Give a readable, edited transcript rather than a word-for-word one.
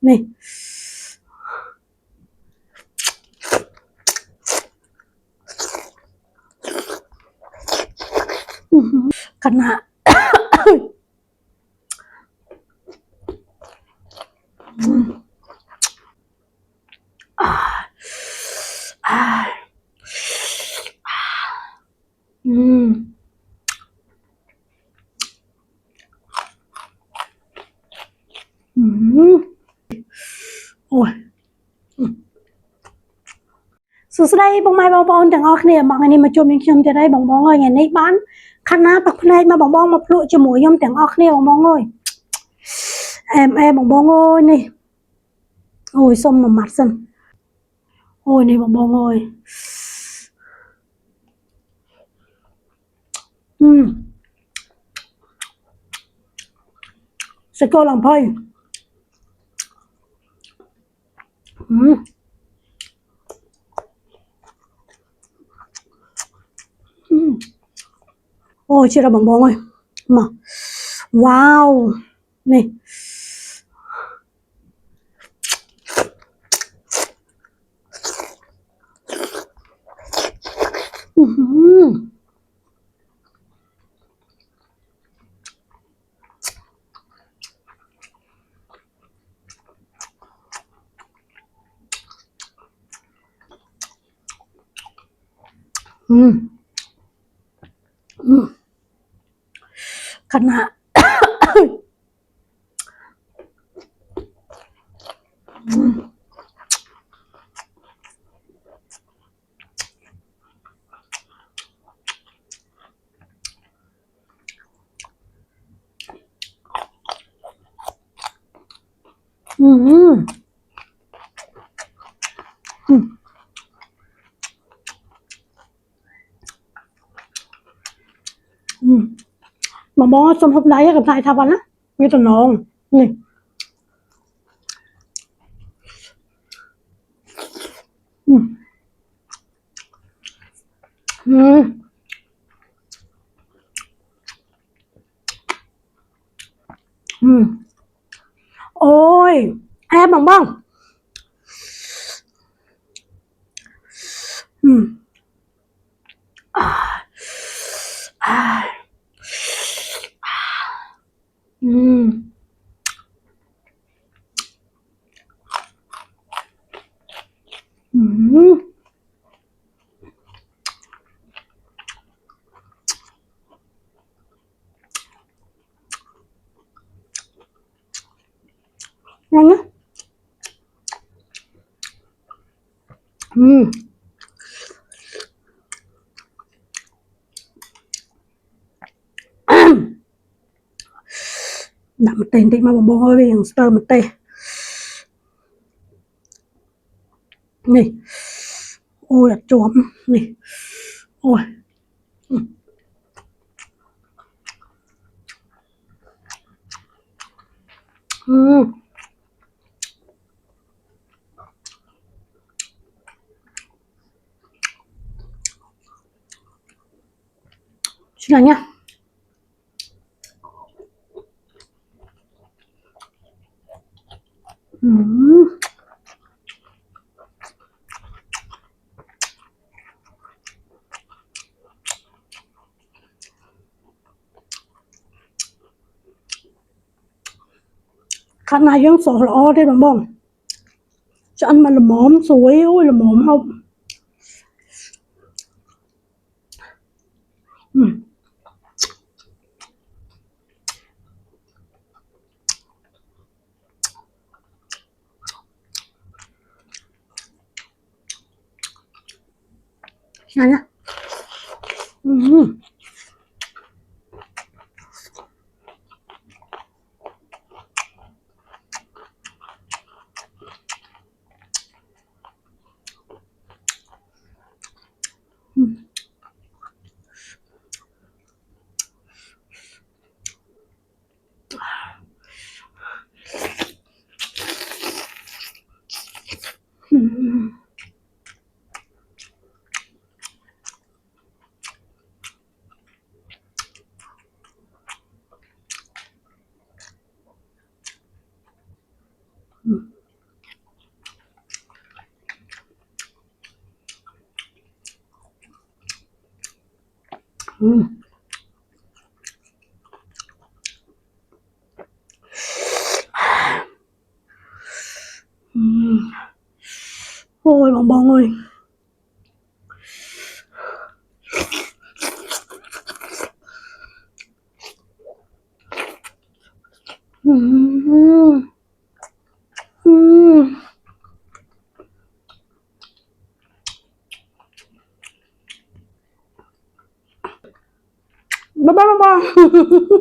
นี่ขนาดโอ้ยสุดท้ายบางไม่บางบองแต่งออกเนี่ยบางอันนี้มาจมยังชมจะได้บางบองเลยอย่างในบ้านคณะปักพนัยมาบางบองมาพลุจมูกย่อมแต่งออกเนี่ยบางบองเลยบางบองเลยนี่โอ้ยส้มมามัดสันโอ้ยนี่บางบองเลยสกอลลำไพ่โอ้ยชิระบางบองเลยมาว้าวนี่ขนาดบางบองสมทบได้กับสายทับวันนะมีตัวน้องนี่โอ้ยบางบองยังไงดับมันเต้นติมาบางบองเลยอย่างสเตอร์มันเต้นี่โอ้ยจวมนี่โอ้ยชื่ออะไรเนี่ยขนาดยังสอล้อได้บางบองจะอันมันละหมอมสวยโอ้ยละหมอมเอาอะไรเนี่ย Ôi bong bong ơi. Bye bye bong bong.